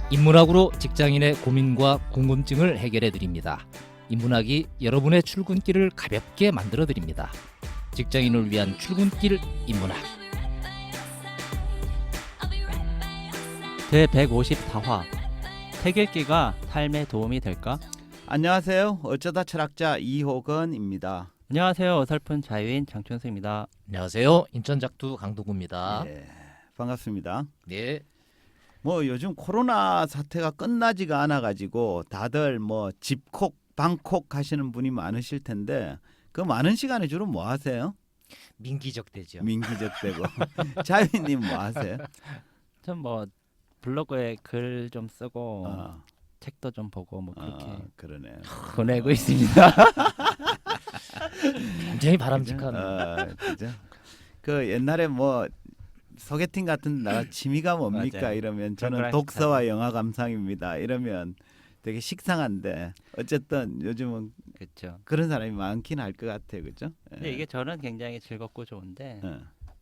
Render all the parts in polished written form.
인문학으로 직장인의 고민과 궁금증을 해결해 드립니다. 인문학이 여러분의 출근길을 가볍게 만들어 드립니다. 직장인을 위한 출근길 인문학. 제154화 책 읽기가 삶에 도움이 될까? 안녕하세요. 어쩌다 철학자 이호건입니다. 안녕하세요. 어설픈 자유인 장춘수입니다. 안녕하세요. 인천 작두 강동구입니다. 예, 반갑습니다. 네. 뭐 요즘 코로나 사태가 끝나지가 않아 가지고 다들 뭐 집콕 방콕 하시는 분이 많으실 텐데 그 많은 시간에 주로 뭐 하세요? 민기적대죠. 민기적대고. 자유님 뭐 하세요? 전 뭐 블로그에 글 좀 쓰고 어, 책도 좀 보고 뭐 그렇게 그러네. 보내고 있습니다. 굉장히 바람직한. 그죠? 그 옛날에 뭐 소개팅 같은 데 나가 취미가 뭡니까 맞아요. 이러면 그런 저는 거랑 독서와 영화 감상입니다 이러면 되게 식상한데 어쨌든 요즘은 그렇죠. 그런 사람이 많긴 할 것 같아요, 그죠? 근데 이게 저는 굉장히 즐겁고 좋은데 예.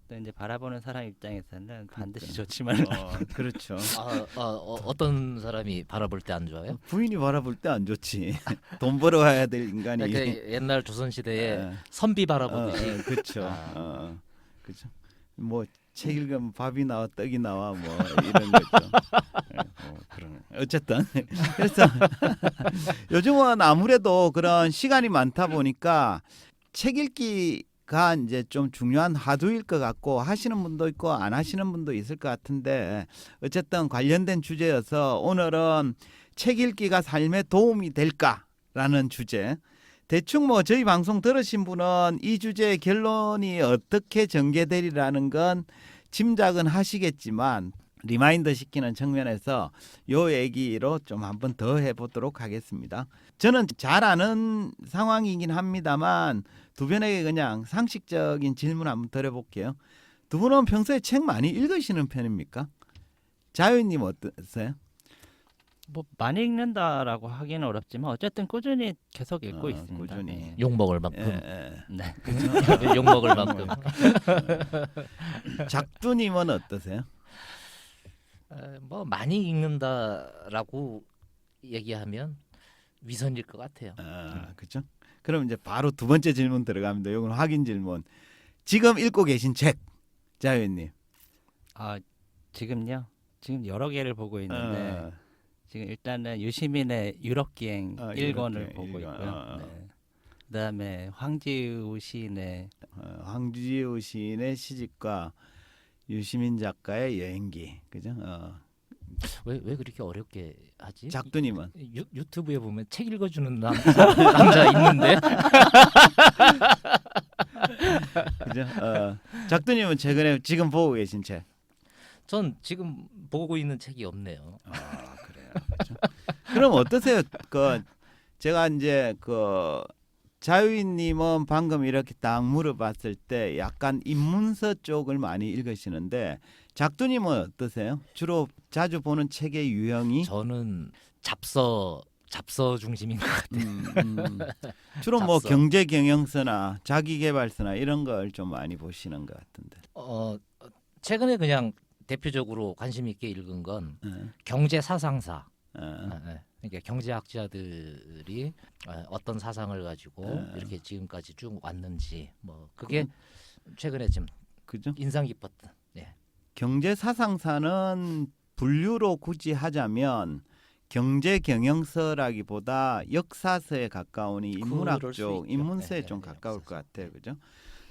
또 이제 바라보는 사람 입장에서는 반드시 좋지만 그렇죠. 어떤 사람이 바라볼 때 안 좋아요? 부인이 바라볼 때 안 좋지. 돈 벌어와야 될 인간이. 그러니까 옛날 조선 시대에 예. 선비 바라보듯이. 그렇죠. 아. 그렇죠. 뭐 책 읽으면 밥이 나와 떡이 나와 뭐 이런 거죠. 그런. 어쨌든 그래서 요즘은 아무래도 그런 시간이 많다 보니까 책 읽기가 이제 좀 중요한 화두일 것 같고 하시는 분도 있고 안 하시는 분도 있을 것 같은데 어쨌든 관련된 주제여서 오늘은 책 읽기가 삶에 도움이 될까라는 주제. 대충 뭐 저희 방송 들으신 분은 이 주제의 결론이 어떻게 전개되리라는 건 짐작은 하시겠지만 리마인드 시키는 측면에서 요 얘기로 좀 한번 더 해보도록 하겠습니다. 저는 잘 아는 상황이긴 합니다만 두 분에게 그냥 상식적인 질문 한번 드려볼게요. 두 분은 평소에 책 많이 읽으시는 편입니까? 자유님 어떠세요? 뭐 많이 읽는다라고 하기는 어렵지만 어쨌든 꾸준히 계속 읽고 있습니다. 꾸준히. 네. 욕 먹을 예, 만큼. 예. 네. 욕 먹을 만큼. 작두님은 어떠세요? 뭐 많이 읽는다라고 얘기하면 위선일 것 같아요. 그렇죠. 그럼 이제 바로 두 번째 질문 들어갑니다. 이건 확인 질문. 지금 읽고 계신 책, 자유님. 아 지금요? 지금 여러 개를 보고 있는데 지금 일단은 유시민의 유럽 기행 1권을 유럽 보고 기행, 있고요. 네. 그다음에 황지우 시인의 황지우 시인의 시집과 유시민 작가의 여행기, 그죠? 왜 그렇게 어렵게 하지? 작두님은 유튜브에 보면 책 읽어주는 남자 있는데. 그죠? 작두님은 최근에 지금 보고 계신 책. 전 지금 보고 있는 책이 없네요. 그래요. 그렇죠? 그럼 어떠세요? 그 제가 이제 그 자유인님은 방금 이렇게 딱 물어봤을 때 약간 인문서 쪽을 많이 읽으시는데 작두님은 어떠세요? 주로 자주 보는 책의 유형이 저는 잡서 중심인 것 같아요. 주로 뭐 잡서. 경제 경영서나 자기계발서나 이런 걸 좀 많이 보시는 것 같은데. 최근에 그냥 대표적으로 관심 있게 읽은 건 경제 사상사. 그러니까 경제학자들이 어떤 사상을 가지고 이렇게 지금까지 쭉 왔는지 뭐 그게 최근에 좀 그죠? 인상 깊었던. 경제 사상사는 분류로 굳이 하자면 경제 경영서라기보다 역사서에 가까우니 인문학 그럴 수 쪽, 있죠. 인문서에 네, 좀 네, 가까울 역사서. 것 같아요, 그죠?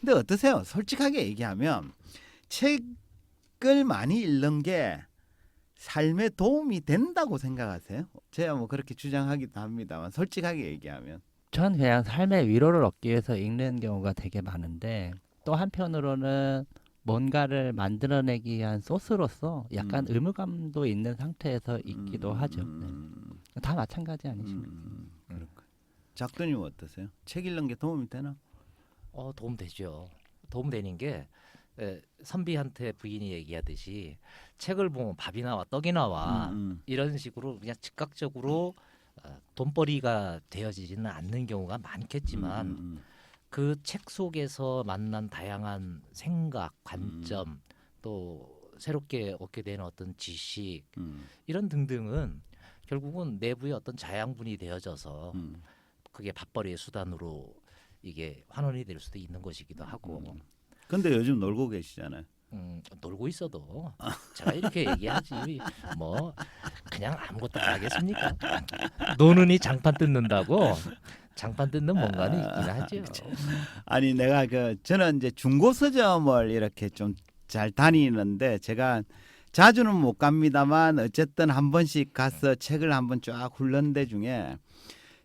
근데 어떠세요? 솔직하게 얘기하면 책을 많이 읽는 게 삶에 도움이 된다고 생각하세요? 제가 뭐 그렇게 주장하기도 합니다만 솔직하게 얘기하면 전 그냥 삶의 위로를 얻기 위해서 읽는 경우가 되게 많은데 또 한편으로는 뭔가를 만들어내기 위한 소스로서 약간 의무감도 있는 상태에서 있기도 하죠. 네. 다 마찬가지 아니십니까? 그렇군. 작두님 어떠세요? 책 읽는 게 도움이 되나? 도움 되죠. 도움 되는 게 선비한테 부인이 얘기하듯이 책을 보면 밥이 나와 떡이 나와 이런 식으로 그냥 즉각적으로 돈벌이가 되어지지는 않는 경우가 많겠지만 그 책 속에서 만난 다양한 생각, 관점 또 새롭게 얻게 되는 어떤 지식 음, 이런 등등은 결국은 내부의 어떤 자양분이 되어져서 그게 밥벌이의 수단으로 이게 환원이 될 수도 있는 것이기도 하고 근데 요즘 놀고 계시잖아요. 놀고 있어도 제가 이렇게 얘기하지 뭐 그냥 아무것도 안 하겠습니까? 노는이 장판 뜯는다고 장판 뜯는 뭔가는 있긴 하죠. 아니 내가 저는 이제 중고 서점을 이렇게 좀 잘 다니는데 제가 자주는 못 갑니다만 어쨌든 한 번씩 가서 책을 한번 쫙 훑는 데 중에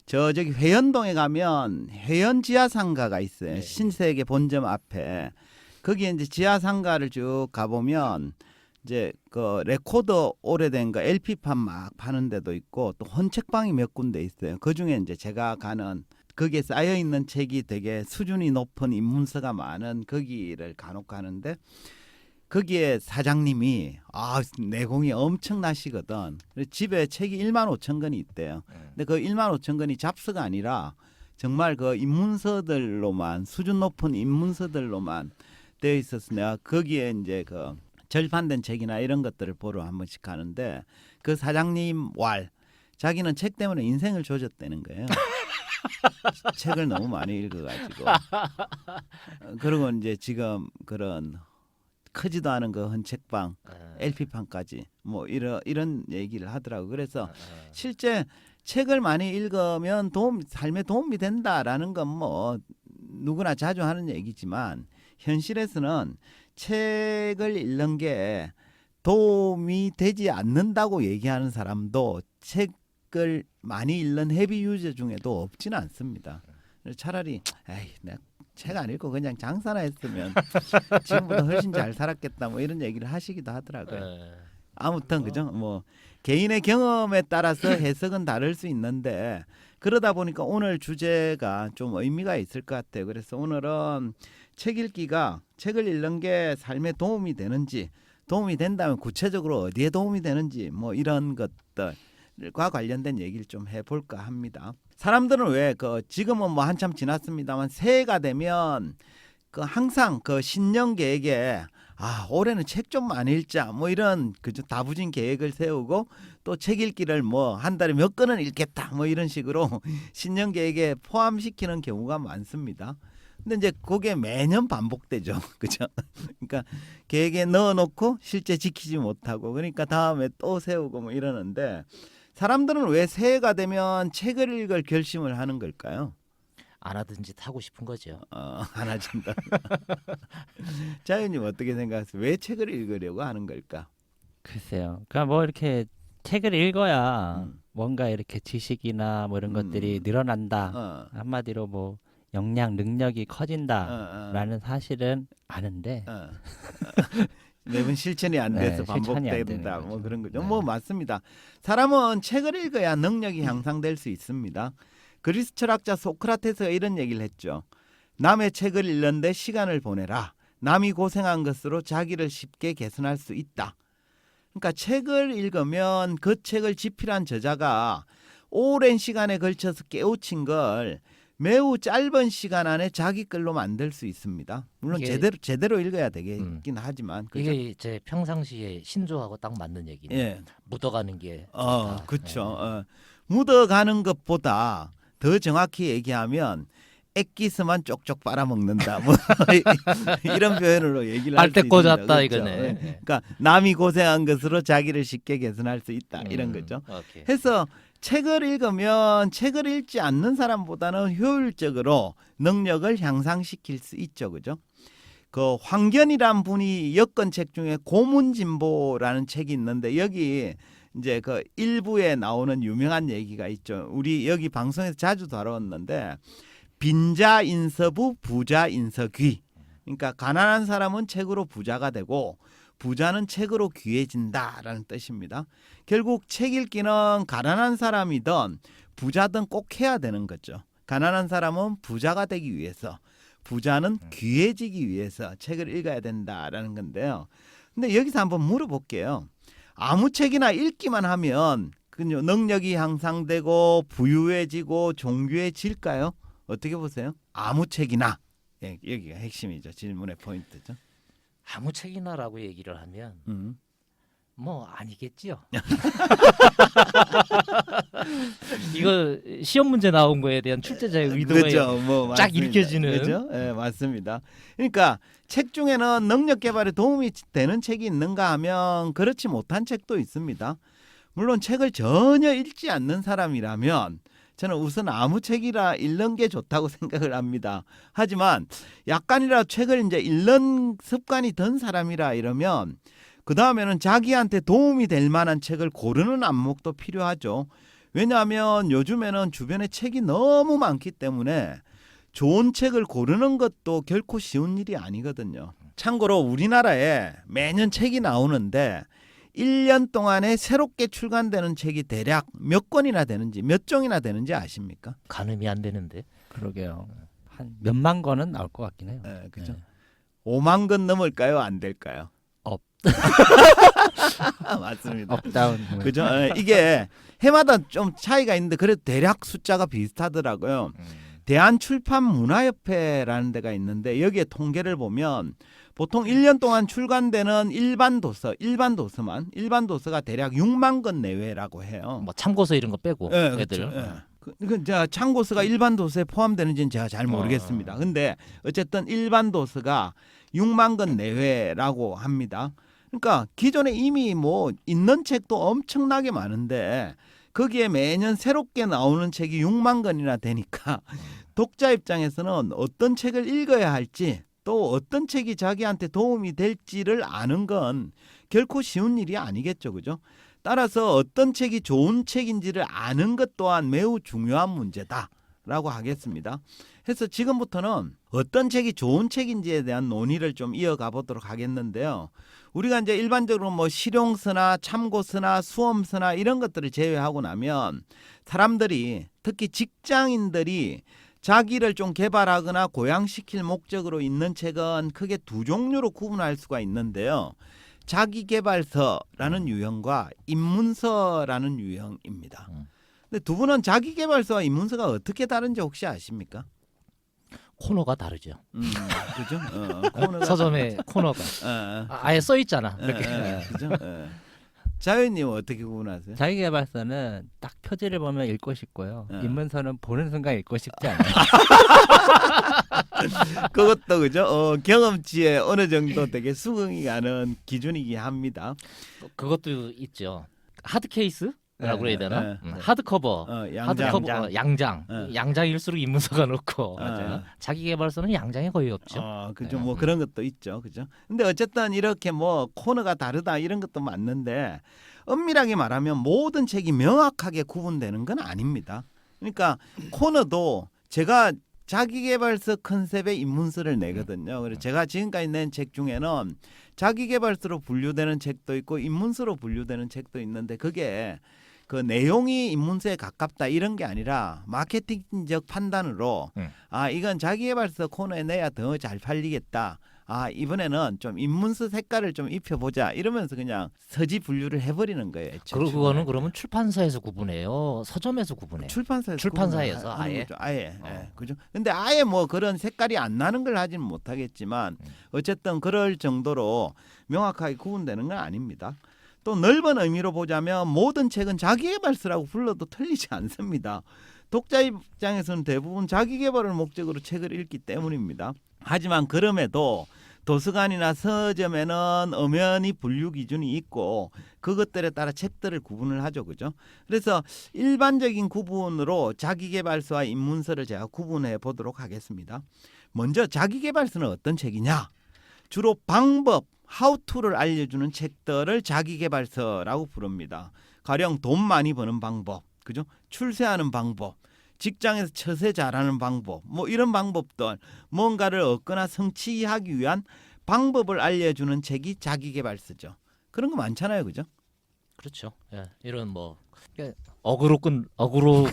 저기 회원동에 가면 회원 지하상가가 있어요. 네. 신세계 본점 앞에 거기에 이제 지하상가를 쭉 가보면 이제 그 레코더 오래된 거 LP판 막 파는 데도 있고 또 헌책방이 몇 군데 있어요. 그 중에 이제 제가 가는 거기에 쌓여 있는 책이 되게 수준이 높은 입문서가 많은 거기를 간혹 가는데 거기에 사장님이 내공이 엄청나시거든. 그래서 집에 책이 15,000권이 있대요. 근데 그 15,000권이 잡서가 아니라 정말 그 입문서들로만 수준 높은 입문서들로만 되어 있어서 내가 거기에 이제 그 절판된 책이나 이런 것들을 보러 한 번씩 가는데 그 사장님 자기는 책 때문에 인생을 조졌다는 거예요. 책을 너무 많이 읽어가지고 그리고 이제 지금 그런 크지도 않은 그 헌책방 LP판까지 뭐 이런 얘기를 하더라고. 그래서 실제 책을 많이 읽으면 삶에 도움이 된다라는 건 뭐 누구나 자주 하는 얘기지만 현실에서는 책을 읽는 게 도움이 되지 않는다고 얘기하는 사람도 책을 많이 읽는 헤비 유저 중에도 없지는 않습니다. 차라리 내가 책 안 읽고 그냥 장사나 했으면 지금보다 훨씬 잘 살았겠다 뭐 이런 얘기를 하시기도 하더라고요. 아무튼 그죠? 뭐 개인의 경험에 따라서 해석은 다를 수 있는데 그러다 보니까 오늘 주제가 좀 의미가 있을 것 같아요. 그래서 오늘은 책 읽기가 책을 읽는 게 삶에 도움이 되는지 도움이 된다면 구체적으로 어디에 도움이 되는지 뭐 이런 것들과 관련된 얘기를 좀 해볼까 합니다. 사람들은 왜 지금은 뭐 한참 지났습니다만 새해가 되면 항상 신년 계획에 올해는 책 좀 많이 읽자 뭐 이런 다부진 계획을 세우고 또 책 읽기를 뭐 한 달에 몇 권은 읽겠다 뭐 이런 식으로 신년 계획에 포함시키는 경우가 많습니다. 근데 이제 그게 매년 반복되죠. 그죠? 그러니까 계획에 넣어놓고 실제 지키지 못하고 그러니까 다음에 또 세우고 뭐 이러는데 사람들은 왜 새해가 되면 책을 읽을 결심을 하는 걸까요? 안 하던 짓 하고 싶은 거죠. 안 하신다. 자연님 어떻게 생각하세요? 왜 책을 읽으려고 하는 걸까? 글쎄요. 그러니까 뭐 이렇게 책을 읽어야 뭔가 이렇게 지식이나 뭐 이런 것들이 늘어난다. 한마디로 뭐 역량 능력이 커진다라는 사실은 아는데 매번 실천이 안 돼서 반복된다 뭐 그런 거죠. 뭐 맞습니다. 사람은 책을 읽어야 능력이 향상될 수 있습니다. 그리스 철학자 소크라테스가 이런 얘기를 했죠. 남의 책을 읽는데 시간을 보내라. 남이 고생한 것으로 자기를 쉽게 개선할 수 있다. 그러니까 책을 읽으면 그 책을 집필한 저자가 오랜 시간에 걸쳐서 깨우친 걸 매우 짧은 시간 안에 자기 글로 만들 수 있습니다. 물론 제대로 읽어야 되긴 하지만 그죠? 이게 제 평상시에 신조하고 딱 맞는 얘기네. 묻어가는 게 좋다. 그렇죠. 묻어가는 것보다 더 정확히 얘기하면 액기스만 쪽쪽 빨아먹는다. 뭐 이런 표현으로 얘기를 할 수 빨대 있습니다. 꽂았다 그렇죠? 이거네. 그러니까 남이 고생한 것으로 자기를 쉽게 개선할 수 있다. 이런 거죠. 오케이. 해서 책을 읽으면 책을 읽지 않는 사람보다는 효율적으로 능력을 향상시킬 수 있죠. 그죠? 황견이란 분이 엮은 책 중에 고문진보라는 책이 있는데 여기 이제 일부에 나오는 유명한 얘기가 있죠. 우리 여기 방송에서 자주 다뤘는데 빈자 인서부 부자 인서귀. 그러니까 가난한 사람은 책으로 부자가 되고 부자는 책으로 귀해진다라는 뜻입니다. 결국 책 읽기는 가난한 사람이든 부자든 꼭 해야 되는 거죠. 가난한 사람은 부자가 되기 위해서, 부자는 귀해지기 위해서 책을 읽어야 된다라는 건데요. 근데 여기서 한번 물어볼게요. 아무 책이나 읽기만 하면 능력이 향상되고 부유해지고 존귀해질까요? 어떻게 보세요? 아무 책이나. 여기가 핵심이죠. 질문의 포인트죠. 아무 책이나라고 얘기를 하면 뭐 아니겠지요. 이거 시험 문제 나온 거에 대한 출제자의 의도가 그렇죠. 뭐 쫙 맞습니다. 읽혀지는. 그렇죠? 예, 맞습니다. 그러니까 책 중에는 능력 개발에 도움이 되는 책이 있는가 하면 그렇지 못한 책도 있습니다. 물론 책을 전혀 읽지 않는 사람이라면 저는 우선 아무 책이라 읽는 게 좋다고 생각을 합니다. 하지만 약간이라도 책을 이제 읽는 습관이 든 사람이라 이러면 그 다음에는 자기한테 도움이 될 만한 책을 고르는 안목도 필요하죠. 왜냐하면 요즘에는 주변에 책이 너무 많기 때문에 좋은 책을 고르는 것도 결코 쉬운 일이 아니거든요. 참고로 우리나라에 매년 책이 나오는데 1년 동안에 새롭게 출간되는 책이 대략 몇 권이나 되는지 몇 종이나 되는지 아십니까? 가늠이 안 되는데. 그러게요. 한 몇만 권은 나올 것 같긴 해요. 네, 그죠. 네. 5만 권 넘을까요? 안 될까요? 업. 맞습니다. 업다운. 그죠? 이게 해마다 좀 차이가 있는데 그래도 대략 숫자가 비슷하더라고요. 대한출판문화협회라는 데가 있는데 여기에 통계를 보면 보통 1년 동안 출간되는 일반 도서가 대략 6만 권 내외라고 해요. 뭐 참고서 이런 거 빼고 예, 애들. 그렇죠. 예. 그 제가 참고서가 일반 도서에 포함되는지는 제가 잘 모르겠습니다. 근데 어쨌든 일반 도서가 6만 권 내외라고 합니다. 그러니까 기존에 이미 뭐 있는 책도 엄청나게 많은데 거기에 매년 새롭게 나오는 책이 6만 권이나 되니까 독자 입장에서는 어떤 책을 읽어야 할지 또 어떤 책이 자기한테 도움이 될지를 아는 건 결코 쉬운 일이 아니겠죠. 그죠? 따라서 어떤 책이 좋은 책인지를 아는 것 또한 매우 중요한 문제다라고 하겠습니다. 그래서 지금부터는 어떤 책이 좋은 책인지에 대한 논의를 좀 이어가 보도록 하겠는데요. 우리가 이제 일반적으로 뭐 실용서나 참고서나 수험서나 이런 것들을 제외하고 나면 사람들이 특히 직장인들이 자기를 좀 개발하거나 고양시킬 목적으로 읽는 책은 크게 두 종류로 구분할 수가 있는데요. 자기계발서라는 유형과 입문서라는 유형입니다. 근데 두 분은 자기계발서와 입문서가 어떻게 다른지 혹시 아십니까? 코너가 다르죠. 그죠? 코너가 서점에 코너가 아예 써 있잖아. 이렇게. 그죠? 자연님 어떻게 구분하세요? 자기계발서는 딱 표지를 보면 읽고 싶고요. 어. 입문서는 보는 순간 읽고 싶지 않아요. 그것도 그죠? 경험치에 어느 정도 되게 수긍이 가는 기준이긴 합니다. 그것도 있죠. 하드 케이스라고 그래야 되나? 네. 하드커버. 양장. 양장. 네. 양장일수록 입문서가 높고. 맞아요. 자기 개발서는 양장이 거의 없죠. 그죠. 네. 뭐 그런 것도 있죠. 그죠. 근데 어쨌든 이렇게 뭐 코너가 다르다 이런 것도 맞는데 엄밀하게 말하면 모든 책이 명확하게 구분되는 건 아닙니다. 그러니까 코너도 제가 자기계발서 컨셉의 입문서를 내거든요. 그래서 제가 지금까지 낸 책 중에는 자기계발서로 분류되는 책도 있고 입문서로 분류되는 책도 있는데 그게 그 내용이 입문서에 가깝다 이런 게 아니라 마케팅적 판단으로 이건 자기계발서 코너에 내야 더 잘 팔리겠다. 이번에는 좀 입문서 색깔을 좀 입혀보자 이러면서 그냥 서지 분류를 해버리는 거예요. 그리고 그거는 그러면 출판사에서 구분해요. 서점에서 구분해요. 출판사에서 아예. 그죠. 근데 아예 뭐 그런 색깔이 안 나는 걸 하지는 못하겠지만 어쨌든 그럴 정도로 명확하게 구분되는 건 아닙니다. 또 넓은 의미로 보자면 모든 책은 자기계발서라고 불러도 틀리지 않습니다. 독자 입장에서는 대부분 자기계발을 목적으로 책을 읽기 때문입니다. 하지만 그럼에도 도서관이나 서점에는 엄연히 분류 기준이 있고 그것들에 따라 책들을 구분을 하죠. 그죠? 그래서 일반적인 구분으로 자기계발서와 입문서를 제가 구분해 보도록 하겠습니다. 먼저 자기계발서는 어떤 책이냐? 주로 방법, 하우투를 알려주는 책들을 자기계발서라고 부릅니다. 가령 돈 많이 버는 방법, 그죠? 출세하는 방법, 직장에서 처세 잘하는 방법, 뭐 이런 방법들, 뭔가를 얻거나 성취하기 위한 방법을 알려주는 책이 자기계발서죠. 그런 거 많잖아요, 그죠? 그렇죠. 예, 이런 뭐 어그로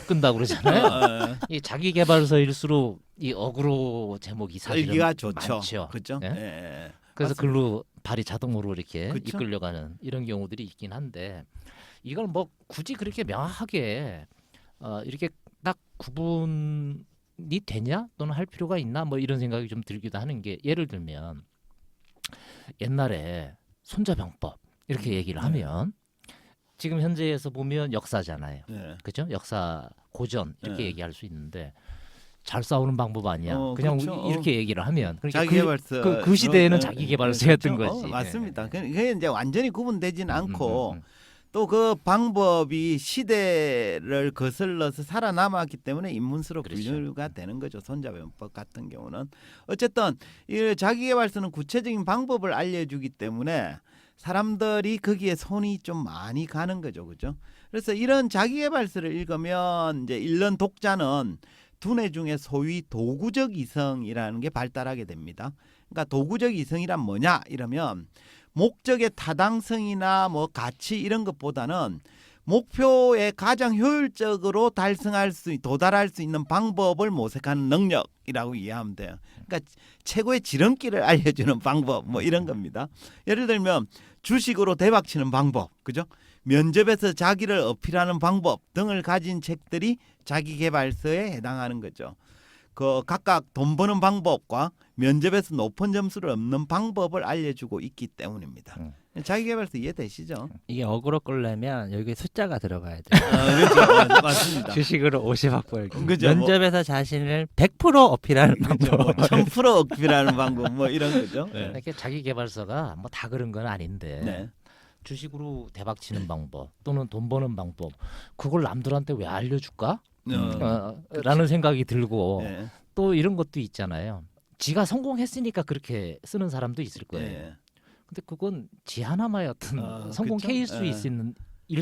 끈다고 그러잖아요. 이 자기계발서일수록 이 어그로 제목이 사실은 읽기가 좋죠. 많죠. 그렇죠? 예? 예. 그래서 맞습니다. 글로 발이 자동으로 이렇게 그쵸? 이끌려가는 이런 경우들이 있긴 한데 이걸 뭐 굳이 그렇게 명확하게 이렇게 딱 구분이 되냐 또는 할 필요가 있나 뭐 이런 생각이 좀 들기도 하는 게 예를 들면 옛날에 손자병법 이렇게 얘기를 하면 지금 현재에서 보면 역사잖아요. 네. 그죠? 역사 고전 이렇게 네. 얘기할 수 있는데 잘 싸우는 방법 아니야. 그냥 그렇죠. 이렇게 얘기를 하면 그러니까 자기개발서 그 시대에는 네, 자기개발서였던 그렇죠. 거지. 맞습니다. 그게 이제 완전히 구분되지는 않고 음. 또 그 방법이 시대를 거슬러서 살아남았기 때문에 인문서로 그렇죠. 분류가 되는 거죠. 손자병법 같은 경우는 어쨌든 이 자기개발서는 구체적인 방법을 알려주기 때문에 사람들이 거기에 손이 좀 많이 가는 거죠, 그죠? 그래서 이런 자기개발서를 읽으면 이제 읽는 독자는 두뇌 중에 소위 도구적 이성이라는 게 발달하게 됩니다. 그러니까 도구적 이성이란 뭐냐 이러면 목적의 타당성이나 뭐 가치 이런 것보다는 목표에 가장 효율적으로 도달할 수 있는 방법을 모색하는 능력이라고 이해하면 돼요. 그러니까 최고의 지름길을 알려주는 방법 뭐 이런 겁니다. 예를 들면 주식으로 대박치는 방법, 그죠? 면접에서 자기를 어필하는 방법 등을 가진 책들이 자기계발서에 해당하는 거죠. 그 각각 돈 버는 방법과 면접에서 높은 점수를 얻는 방법을 알려주고 있기 때문입니다. 자기계발서 이해되시죠? 이게 어그로 끌려면 여기 숫자가 들어가야 돼요. 그렇죠. 맞습니다. 주식으로 50억 벌기. 그죠, 면접에서 자신을 100% 어필하는 방법. 뭐 1000% 어필하는 방법 뭐 이런 거죠. 네. 이렇게 자기개발서가 뭐 다 그런 건 아닌데 네. 주식으로 대박치는 방법 또는 돈 버는 방법 그걸 남들한테 왜 알려줄까? 라는 생각이 들고 네. 또 이런 것도 있잖아요. 지가 성공했으니까 그렇게 쓰는 사람도 있을 거예요. 네. 근데 그건 지 하나만의 어떤 성공 그쵸? 케이스일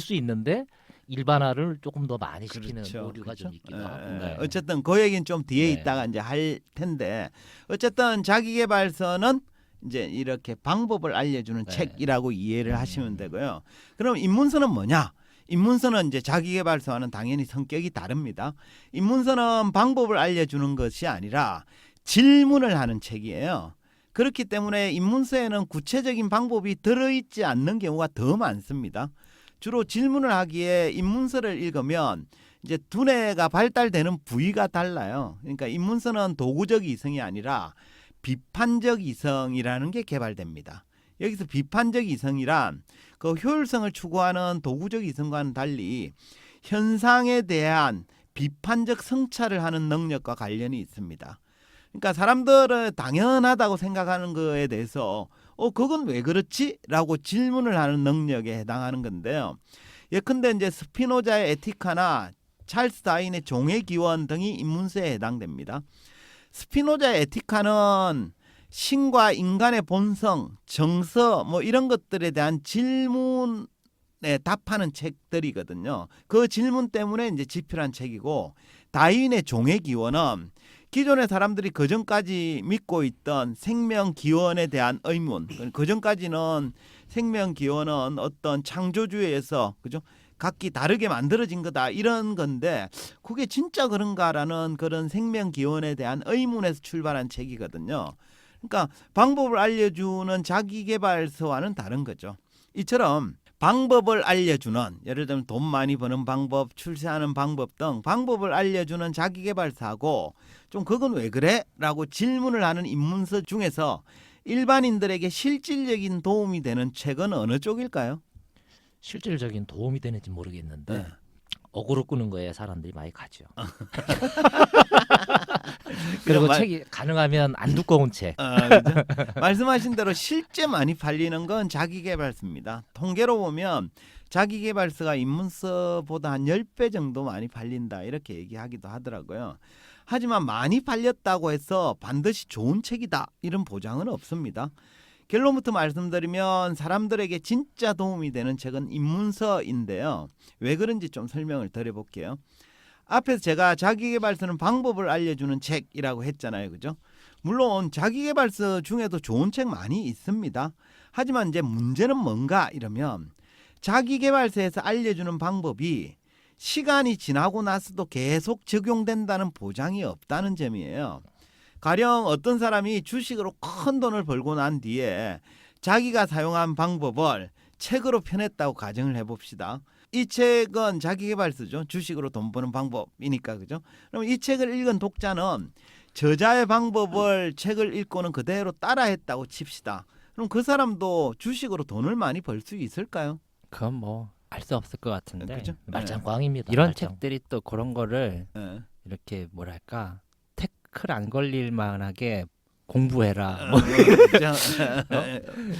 수 있는데 일반화를 조금 더 많이 시키는 그렇죠. 오류가 그렇죠. 좀 있기도 하고. 네. 어쨌든 그 얘기는 좀 뒤에 네. 있다가 이제 할 텐데 어쨌든 자기계발서는 이제 이렇게 방법을 알려주는 네. 책이라고 이해를 하시면 되고요. 그럼 입문서는 뭐냐? 입문서는 이제 자기계발서와는 당연히 성격이 다릅니다. 입문서는 방법을 알려주는 것이 아니라 질문을 하는 책이에요. 그렇기 때문에 입문서에는 구체적인 방법이 들어있지 않는 경우가 더 많습니다. 주로 질문을 하기에 입문서를 읽으면 이제 두뇌가 발달되는 부위가 달라요. 그러니까 입문서는 도구적 이성이 아니라 비판적 이성이라는 게 개발됩니다. 여기서 비판적 이성이란 그 효율성을 추구하는 도구적 이성과는 달리 현상에 대한 비판적 성찰을 하는 능력과 관련이 있습니다. 그러니까 사람들은 당연하다고 생각하는 거에 대해서 그건 왜 그렇지? 라고 질문을 하는 능력에 해당하는 건데요. 예컨대 이제 스피노자의 에티카나 찰스 다윈의 종의 기원 등이 입문서에 해당됩니다. 스피노자의 에티카는 신과 인간의 본성, 정서 뭐 이런 것들에 대한 질문에 답하는 책들이거든요. 그 질문 때문에 이제 집필한 책이고 다윈의 종의 기원은 기존의 사람들이 그전까지 믿고 있던 생명 기원에 대한 의문, 그전까지는 생명 기원은 어떤 창조주에서 그죠? 각기 다르게 만들어진 거다 이런 건데 그게 진짜 그런가라는 그런 생명 기원에 대한 의문에서 출발한 책이거든요. 그러니까 방법을 알려주는 자기계발서와는 다른 거죠. 이처럼 방법을 알려주는 예를 들면 돈 많이 버는 방법, 출세하는 방법 등 방법을 알려주는 자기계발서하고 좀 그건 왜 그래? 라고 질문을 하는 입문서 중에서 일반인들에게 실질적인 도움이 되는 책은 어느 쪽일까요? 실질적인 도움이 되는지 모르겠는데 네. 어그로 끄는 거에 사람들이 많이 가죠. 그리고 책이 가능하면 안 두꺼운 책. 그죠? 말씀하신 대로 실제 많이 팔리는 건 자기계발서입니다. 통계로 보면 자기계발서가 입문서보다 한 10배 정도 많이 팔린다 이렇게 얘기하기도 하더라고요. 하지만 많이 팔렸다고 해서 반드시 좋은 책이다 이런 보장은 없습니다. 결론부터 말씀드리면 사람들에게 진짜 도움이 되는 책은 입문서인데요. 왜 그런지 좀 설명을 드려볼게요. 앞에서 제가 자기계발서는 방법을 알려주는 책이라고 했잖아요. 그죠? 물론 자기계발서 중에도 좋은 책 많이 있습니다. 하지만 이제 문제는 뭔가 이러면 자기계발서에서 알려주는 방법이 시간이 지나고 나서도 계속 적용된다는 보장이 없다는 점이에요. 가령 어떤 사람이 주식으로 큰 돈을 벌고 난 뒤에 자기가 사용한 방법을 책으로 펴냈다고 가정을 해봅시다. 이 책은 자기계발서죠. 주식으로 돈 버는 방법이니까 그죠? 그럼 이 책을 읽은 독자는 저자의 방법을 책을 읽고는 그대로 따라했다고 칩시다. 그럼 그 사람도 주식으로 돈을 많이 벌 수 있을까요? 그건 뭐 알 수 없을 것 같은데 그죠? 말짱꽝입니다. 이런 말짱. 책들이 또 그런 거를 예. 이렇게 뭐랄까 태클 안 걸릴 만하게 공부해라 어, 뭐 그죠?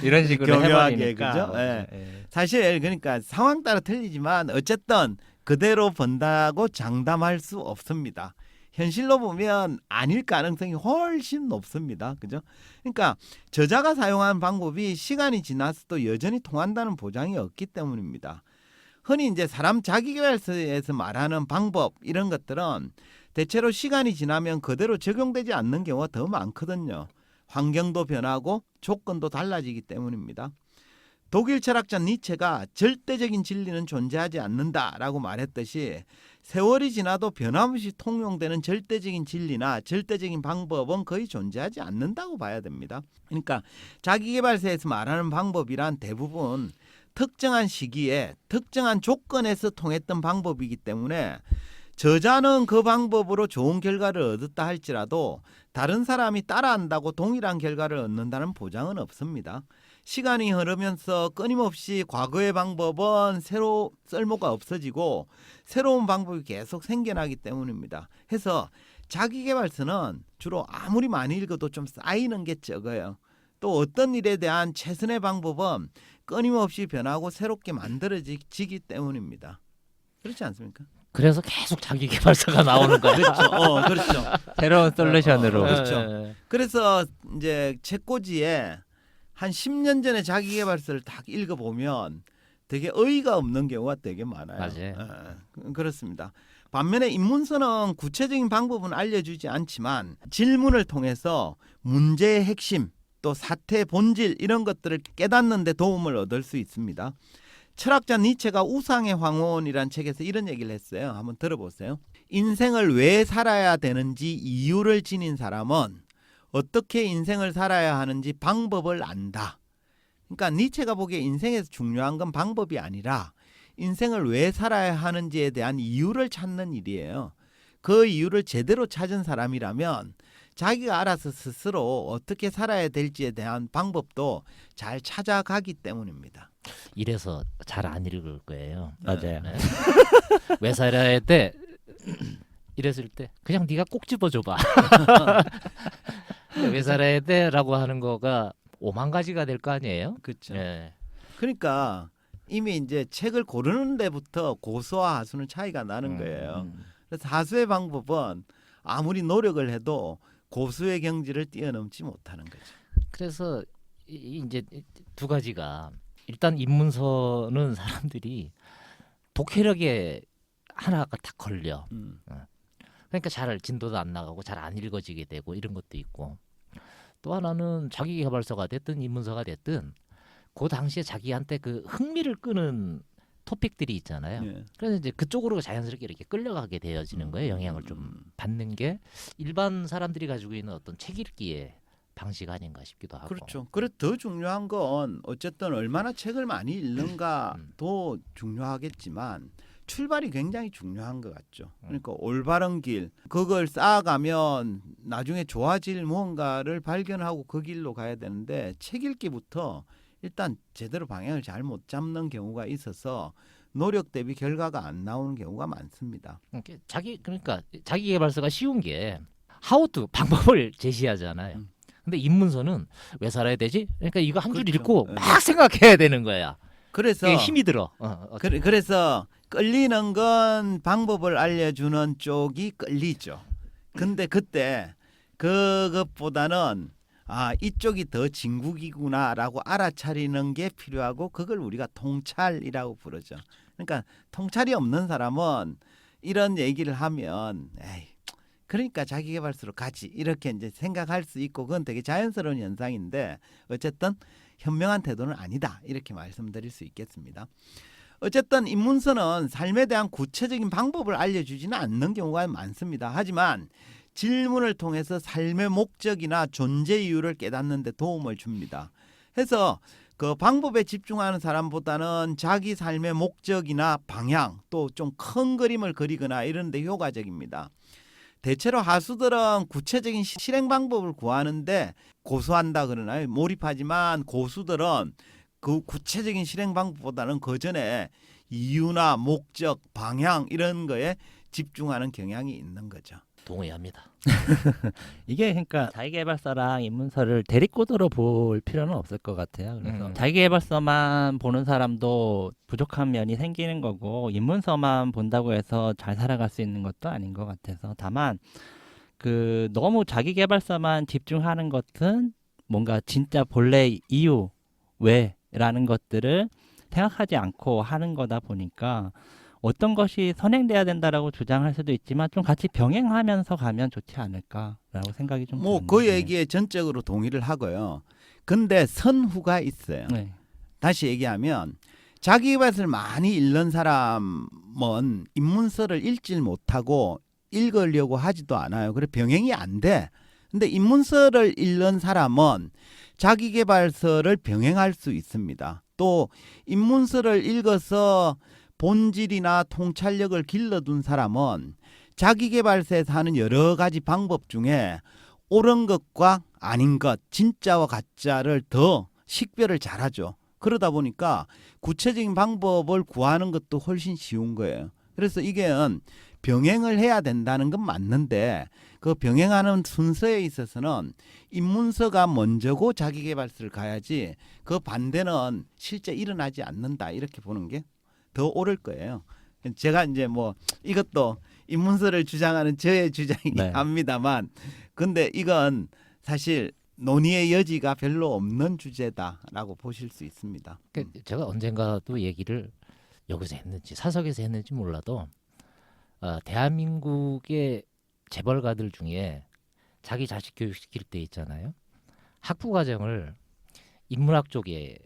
이런 식으로 교묘하게, 해버리니까 그죠? 예. 예. 사실 그러니까 상황 따라 틀리지만 어쨌든 그대로 번다고 장담할 수 없습니다. 현실로 보면 아닐 가능성이 훨씬 높습니다. 그죠? 그러니까 저자가 사용한 방법이 시간이 지나서도 여전히 통한다는 보장이 없기 때문입니다. 흔히 이제 사람 자기계발서에서 말하는 방법 이런 것들은 대체로 시간이 지나면 그대로 적용되지 않는 경우가 더 많거든요. 환경도 변하고 조건도 달라지기 때문입니다. 독일 철학자 니체가 절대적인 진리는 존재하지 않는다라고 말했듯이 세월이 지나도 변함없이 통용되는 절대적인 진리나 절대적인 방법은 거의 존재하지 않는다고 봐야 됩니다. 그러니까 자기계발서에서 말하는 방법이란 대부분 특정한 시기에 특정한 조건에서 통했던 방법이기 때문에 저자는 그 방법으로 좋은 결과를 얻었다 할지라도 다른 사람이 따라한다고 동일한 결과를 얻는다는 보장은 없습니다. 시간이 흐르면서 끊임없이 과거의 방법은 새로 쓸모가 없어지고 새로운 방법이 계속 생겨나기 때문입니다. 해서 자기계발서는 주로 아무리 많이 읽어도 좀 쌓이는 게 적어요. 또 어떤 일에 대한 최선의 방법은 끊임없이 변하고 새롭게 만들어지기 때문입니다. 그렇지 않습니까? 그래서 계속 자기계발서가 나오는 거예요. 그렇죠. 그렇죠. 새로운 솔루션으로 그렇죠. 예. 그래서 이제 책꽂이에 한 10년 전에 자기계발서를 딱 읽어보면 되게 어이가 없는 경우가 되게 많아요. 맞아요. 그렇습니다. 반면에 입문서는 구체적인 방법은 알려주지 않지만 질문을 통해서 문제의 핵심 또 사태의 본질 이런 것들을 깨닫는 데 도움을 얻을 수 있습니다. 철학자 니체가 우상의 황혼이라는 책에서 이런 얘기를 했어요. 한번 들어보세요. 인생을 왜 살아야 되는지 이유를 지닌 사람은 어떻게 인생을 살아야 하는지 방법을 안다. 그러니까 니체가 보기에 인생에서 중요한 건 방법이 아니라 인생을 왜 살아야 하는지에 대한 이유를 찾는 일이에요. 그 이유를 제대로 찾은 사람이라면 자기가 알아서 스스로 어떻게 살아야 될지에 대한 방법도 잘 찾아가기 때문입니다. 이래서 잘 안 읽을 거예요. 맞아요. 네. 왜 살아야 돼? 이랬을 때 그냥 네가 꼭 집어줘봐. 왜 살아야 돼라고 하는 거가 5만 가지가 될 거 아니에요? 그렇죠. 예. 그러니까 이미 이제 책을 고르는 데부터 고수와 하수는 차이가 나는 거예요. 그래서 하수의 방법은 아무리 노력을 해도 고수의 경지를 뛰어넘지 못하는 거죠. 그래서 이제 두 가지가 일단 입문서는 사람들이 독해력에 하나가 딱 걸려. 그러니까 잘 진도도 안 나가고 잘 안 읽어지게 되고 이런 것도 있고, 또 하나는 자기계발서가 됐든 입문서가 됐든 그 당시에 자기한테 그 흥미를 끄는 토픽들이 있잖아요. 예. 그래서 이제 그쪽으로 자연스럽게 이렇게 끌려가게 되어지는 거예요. 영향을 좀 받는 게 일반 사람들이 가지고 있는 어떤 책 읽기의 방식 아닌가 싶기도 하고. 그렇죠. 그래 더 중요한 건 어쨌든 얼마나 책을 많이 읽는가도 중요하겠지만 출발이 굉장히 중요한 것 같죠. 그러니까 올바른 길, 그걸 쌓아가면 나중에 좋아질 무언가를 발견하고 그 길로 가야 되는데 책 읽기부터 일단 제대로 방향을 잘 못 잡는 경우가 있어서 노력 대비 결과가 안 나오는 경우가 많습니다. 그러니까 자기계발서가 쉬운 게 하우투 방법을 제시하잖아요. 근데 입문서는 왜 살아야 되지? 그러니까 이거 한 줄 그렇죠. 읽고 네. 막 생각해야 되는 거야. 그래서 이게 힘이 들어. 그래서 끌리는 건 방법을 알려주는 쪽이 끌리죠. 근데 그때 그것보다는 이쪽이 더 진국이구나라고 알아차리는 게 필요하고 그걸 우리가 통찰이라고 부르죠. 그러니까 통찰이 없는 사람은 이런 얘기를 하면 그러니까 자기계발서로 가지 이렇게 이제 생각할 수 있고 그건 되게 자연스러운 현상인데 어쨌든 현명한 태도는 아니다 이렇게 말씀드릴 수 있겠습니다. 어쨌든 입문서는 삶에 대한 구체적인 방법을 알려주지는 않는 경우가 많습니다. 하지만 질문을 통해서 삶의 목적이나 존재 이유를 깨닫는 데 도움을 줍니다. 해서 그 방법에 집중하는 사람보다는 자기 삶의 목적이나 방향 또 좀 큰 그림을 그리거나 이런 데 효과적입니다. 대체로 하수들은 구체적인 실행 방법을 구하는데 고수한다 그러나요? 몰입하지만 고수들은 그 구체적인 실행 방법보다는 그 전에 이유나 목적, 방향 이런 거에 집중하는 경향이 있는 거죠. 동의합니다. 이게 그러니까 자기계발서랑 인문서를 대립구도로 볼 필요는 없을 것 같아요. 그래서 자기계발서만 보는 사람도 부족한 면이 생기는 거고 인문서만 본다고 해서 잘 살아갈 수 있는 것도 아닌 것 같아서 다만 그 너무 자기계발서만 집중하는 것은 뭔가 진짜 본래 이유 왜라는 것들을 생각하지 않고 하는 거다 보니까 어떤 것이 선행돼야 된다라고 주장할 수도 있지만 좀 같이 병행하면서 가면 좋지 않을까라고 생각이 좀 뭐 드는데. 그 얘기에 전적으로 동의를 하고요. 근데 선후가 있어요. 네. 다시 얘기하면 자기계발서를 많이 읽는 사람은 인문서를 읽질 못하고 읽으려고 하지도 않아요. 그래 병행이 안 돼. 근데 인문서를 읽는 사람은 자기계발서를 병행할 수 있습니다. 또 인문서를 읽어서 본질이나 통찰력을 길러둔 사람은 자기계발서에서 하는 여러 가지 방법 중에 옳은 것과 아닌 것, 진짜와 가짜를 더 식별을 잘하죠. 그러다 보니까 구체적인 방법을 구하는 것도 훨씬 쉬운 거예요. 그래서 이게 병행을 해야 된다는 건 맞는데 그 병행하는 순서에 있어서는 인문서가 먼저고 자기계발서를 가야지 그 반대는 실제 일어나지 않는다 이렇게 보는 게 더 옳을 거예요. 제가 이제 뭐 이것도 인문서를 주장하는 저의 주장이긴 네. 합니다만 근데 이건 사실 논의의 여지가 별로 없는 주제다라고 보실 수 있습니다. 제가 언젠가도 얘기를 여기서 했는지 사석에서 했는지 몰라도 대한민국의 재벌가들 중에 자기 자식 교육시킬 때 있잖아요. 학부 과정을 인문학 쪽에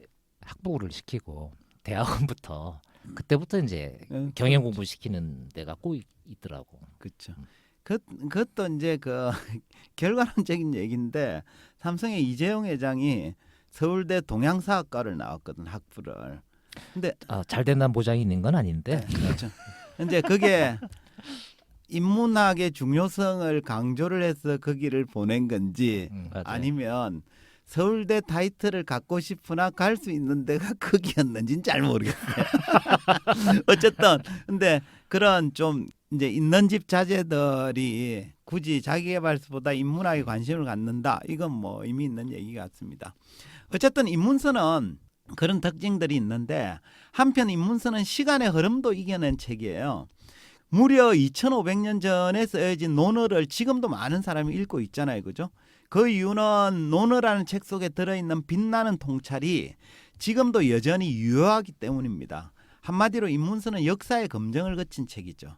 학부를 시키고 대학원부터 그때부터 이제 경영 공부 시키는 데가 꼭 있더라고. 그렇죠. 그것도 이제 그 결과론적인 얘기인데 삼성의 이재용 회장이 서울대 동양사학과를 나왔거든 학부를. 근데 잘 된다는 보장이 있는 건 아닌데. 그렇죠. 이제 그게 인문학의 중요성을 강조를 해서 거기를 보낸 건지 맞아요. 아니면 서울대 타이틀을 갖고 싶으나 갈 수 있는 데가 거기였는지는 잘 모르겠어요. 어쨌든 근데 그런 좀 이제 있는 집 자제들이 굳이 자기계발서보다 인문학에 관심을 갖는다. 이건 뭐 의미 있는 얘기 같습니다. 어쨌든 인문서는 그런 특징들이 있는데 한편 인문서는 시간의 흐름도 이겨낸 책이에요. 무려 2500년 전에 쓰여진 논어를 지금도 많은 사람이 읽고 있잖아요. 그죠? 그 이유는 논어라는 책 속에 들어있는 빛나는 통찰이 지금도 여전히 유효하기 때문입니다. 한마디로 인문서는 역사의 검증을 거친 책이죠.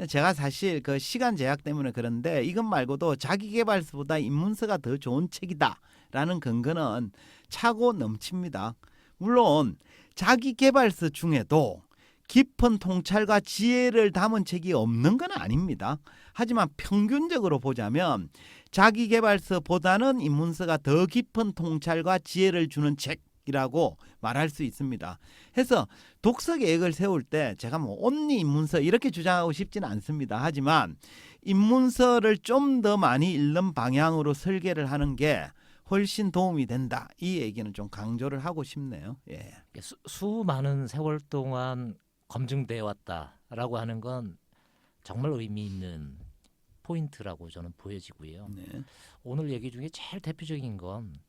제가 사실 그 시간 제약 때문에 그런데 이것 말고도 자기계발서보다 인문서가 더 좋은 책이다라는 근거는 차고 넘칩니다. 물론 자기계발서 중에도 깊은 통찰과 지혜를 담은 책이 없는 건 아닙니다. 하지만 평균적으로 보자면 자기계발서보다는 인문서가 더 깊은 통찰과 지혜를 주는 책이라고 말할 수 있습니다. 해서 독서 계획을 세울 때 제가 뭐 온리 인문서 이렇게 주장하고 싶지는 않습니다. 하지만 인문서를 좀 더 많이 읽는 방향으로 설계를 하는 게 훨씬 도움이 된다. 이 얘기는 좀 강조를 하고 싶네요. 예. 수많은 세월 동안 검증되어 왔다라고 하는 건 정말 의미 있는 포인트라고 저는 보여지고요. 네. 오늘 얘기 중에 제일 대표적인 건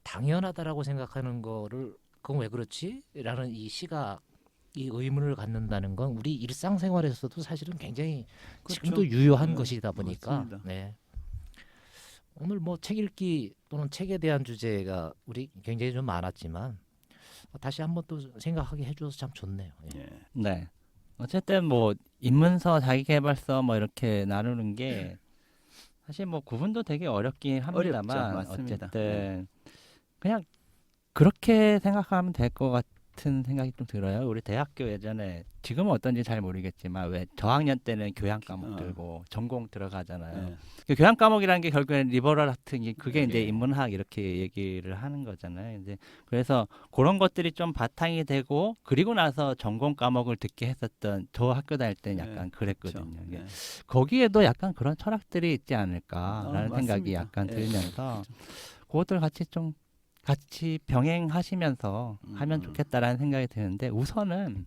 당연하다라고 생각하는 거를 그건 왜 그렇지? 라는 이 시각, 이 의문을 갖는다는 건 우리 일상생활에서도 사실은 굉장히 그렇죠. 지금도 유효한 네, 것이다 보니까 맞습니다. 네. 오늘 뭐 책 읽기 또는 책에 대한 주제가 우리 굉장히 좀 많았지만 다시 한번 또 생각하게 해줘서 참 좋네요. 예. 예. 네. 어쨌든 뭐 인문서, 자기계발서 뭐 이렇게 나누는 게 사실 뭐 구분도 되게 어렵긴 합니다만 어렵죠. 맞습니다. 어쨌든 그냥 그렇게 생각하면 될 것 같은 생각이 좀 들어요. 우리 대학교 예전에 지금은 어떤지 잘 모르겠지만 왜 저학년 때는 교양 과목 들고 전공 들어가잖아요. 네. 그 교양 과목이라는 게 결국엔 리버럴 같은 그게 이제 예. 인문학 이렇게 얘기를 하는 거잖아요. 이제 그래서 그런 것들이 좀 바탕이 되고 그리고 나서 전공 과목을 듣게 했었던 저 학교 다닐 때는 약간 그랬거든요. 그렇죠. 이게 네. 거기에도 약간 그런 철학들이 있지 않을까라는 생각이 맞습니다. 약간 예. 들면서 그것들 같이 병행하시면서 하면 좋겠다라는 생각이 드는데 우선은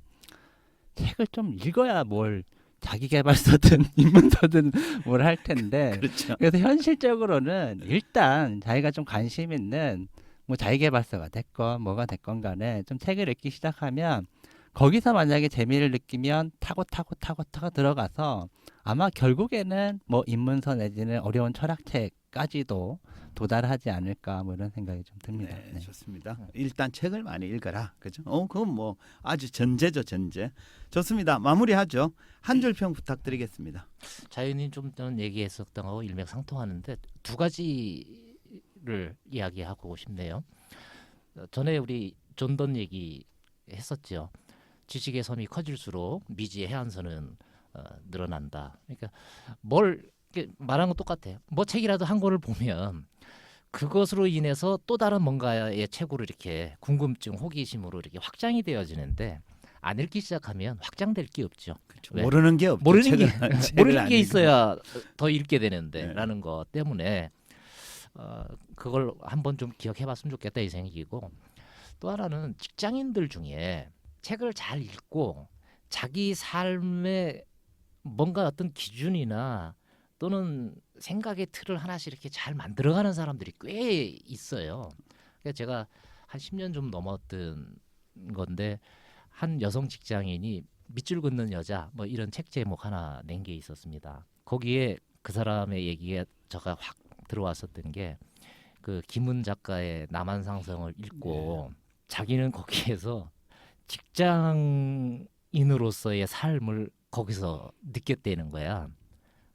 책을 좀 읽어야 뭘 자기계발서든 인문서든 뭘 할 텐데 그렇죠. 그래서 현실적으로는 일단 자기가 좀 관심 있는 뭐 자기계발서가 됐건 뭐가 됐건 간에 좀 책을 읽기 시작하면 거기서 만약에 재미를 느끼면 타고 들어가서 아마 결국에는 뭐 인문서 내지는 어려운 철학책까지도 도달하지 않을까 뭐 이런 생각이 좀 듭니다. 네, 네. 좋습니다. 일단 책을 많이 읽어라. 그죠? 그건 뭐 아주 전제죠, 전제. 좋습니다. 마무리하죠. 한 줄 평 부탁드리겠습니다. 자연인 좀 전 얘기했었던 거하고 일맥상통하는데 두 가지를 이야기하고 싶네요. 전에 우리 존던 얘기 했었죠. 지식의 섬이 커질수록 미지의 해안선은 늘어난다. 그러니까 뭘 이렇게 말하는 건 똑같아요. 뭐 책이라도 한 권을 보면 그것으로 인해서 또 다른 뭔가의 책으로 이렇게 궁금증, 호기심으로 이렇게 확장이 되어지는데 안 읽기 시작하면 확장될 게 없죠. 그렇죠. 왜? 모르는 게 없죠. 모르는 게 책을 모르는 안 게 읽으면. 있어야 더 읽게 되는데 네. 라는 거 때문에 그걸 한번 좀 기억해봤으면 좋겠다 이 생각이고 또 하나는 직장인들 중에 책을 잘 읽고 자기 삶의 뭔가 어떤 기준이나 또는 생각의 틀을 하나씩 이렇게 잘 만들어가는 사람들이 꽤 있어요. 그러니까 제가 한 10년 좀 넘었던 건데 한 여성 직장인이 밑줄 긋는 여자 뭐 이런 책 제목 하나 낸 게 있었습니다. 거기에 그 사람의 얘기가 제가 확 들어왔었던 게 그 김은 작가의 남한상성을 읽고 자기는 거기에서 직장인으로서의 삶을 거기서 느꼈다는 거야.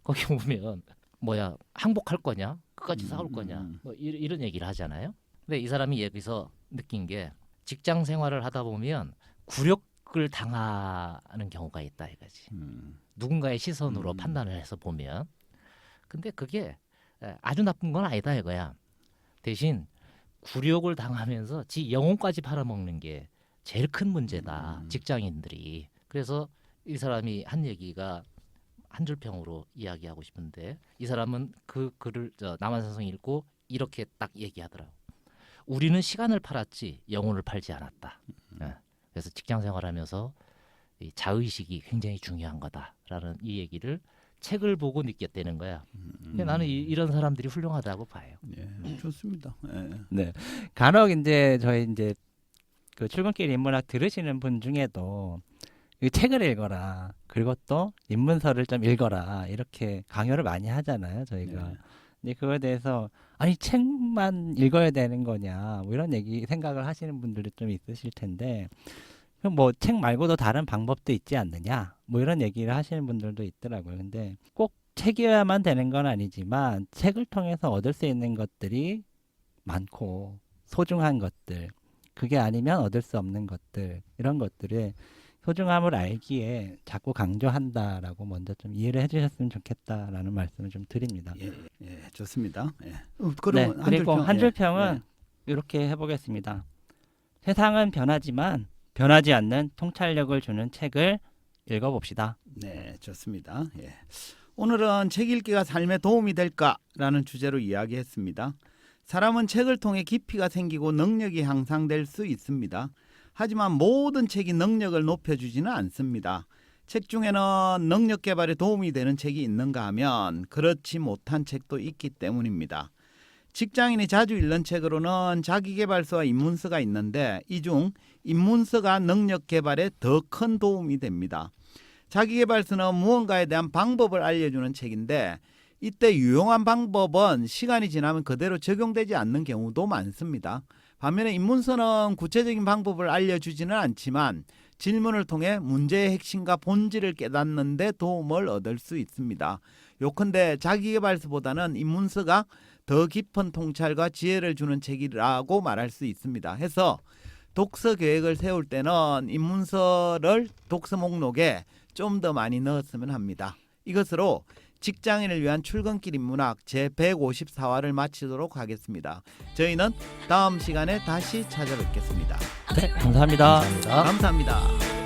거기 보면 뭐야 항복할 거냐 끝까지 싸울 거냐 뭐 이런 얘기를 하잖아요. 근데 이 사람이 여기서 느낀 게 직장 생활을 하다 보면 굴욕을 당하는 경우가 있다 이거지. 누군가의 시선으로 판단을 해서 보면. 근데 그게 아주 나쁜 건 아니다 이거야. 대신 굴욕을 당하면서 지 영혼까지 팔아먹는 게 제일 큰 문제다. 직장인들이. 그래서 이 사람이 한 얘기가 한 줄 평으로 이야기하고 싶은데 이 사람은 그 글을 남한산성 읽고 이렇게 딱 얘기하더라고. 우리는 시간을 팔았지 영혼을 팔지 않았다. 그래서 직장 생활하면서 이 자의식이 굉장히 중요한 거다라는 이 얘기를 책을 보고 느꼈다는 거야. 근데 나는 이런 사람들이 훌륭하다고 봐요. 예, 좋습니다. 예. 네. 간혹 이제 저희 이제 그 출근길 인문학 들으시는 분 중에도 이 책을 읽어라. 그리고 또 인문서를 좀 읽어라. 이렇게 강요를 많이 하잖아요, 저희가. 네. 근데 그거에 대해서 아니 책만 읽어야 되는 거냐 뭐 이런 얘기 생각을 하시는 분들도 좀 있으실 텐데 뭐 책 말고도 다른 방법도 있지 않느냐 뭐 이런 얘기를 하시는 분들도 있더라고요. 근데 꼭 책이어야만 되는 건 아니지만 책을 통해서 얻을 수 있는 것들이 많고 소중한 것들 그게 아니면 얻을 수 없는 것들 이런 것들의 소중함을 알기에 자꾸 강조한다라고 먼저 좀 이해를 해주셨으면 좋겠다라는 말씀을 좀 드립니다. 예, 좋습니다. 예. 네, 그럼 그리고 한 줄 예, 평은 이렇게 해보겠습니다. 세상은 변하지만 변하지 않는 통찰력을 주는 책을 읽어봅시다. 네, 좋습니다. 예. 오늘은 책 읽기가 삶에 도움이 될까라는 주제로 이야기했습니다. 사람은 책을 통해 깊이가 생기고 능력이 향상될 수 있습니다. 하지만 모든 책이 능력을 높여주지는 않습니다. 책 중에는 능력 개발에 도움이 되는 책이 있는가 하면 그렇지 못한 책도 있기 때문입니다. 직장인이 자주 읽는 책으로는 자기계발서와 인문서가 있는데 이 중 인문서가 능력 개발에 더 큰 도움이 됩니다. 자기계발서는 무언가에 대한 방법을 알려주는 책인데 이때 유용한 방법은 시간이 지나면 그대로 적용되지 않는 경우도 많습니다. 반면에 인문서는 구체적인 방법을 알려주지는 않지만 질문을 통해 문제의 핵심과 본질을 깨닫는 데 도움을 얻을 수 있습니다. 요컨대 자기계발서보다는 인문서가 더 깊은 통찰과 지혜를 주는 책이라고 말할 수 있습니다. 해서 독서 계획을 세울 때는 입문서를 독서 목록에 좀 더 많이 넣었으면 합니다. 이것으로 직장인을 위한 출근길 인문학 제154화를 마치도록 하겠습니다. 저희는 다음 시간에 다시 찾아뵙겠습니다. 네, 감사합니다. 감사합니다. 감사합니다.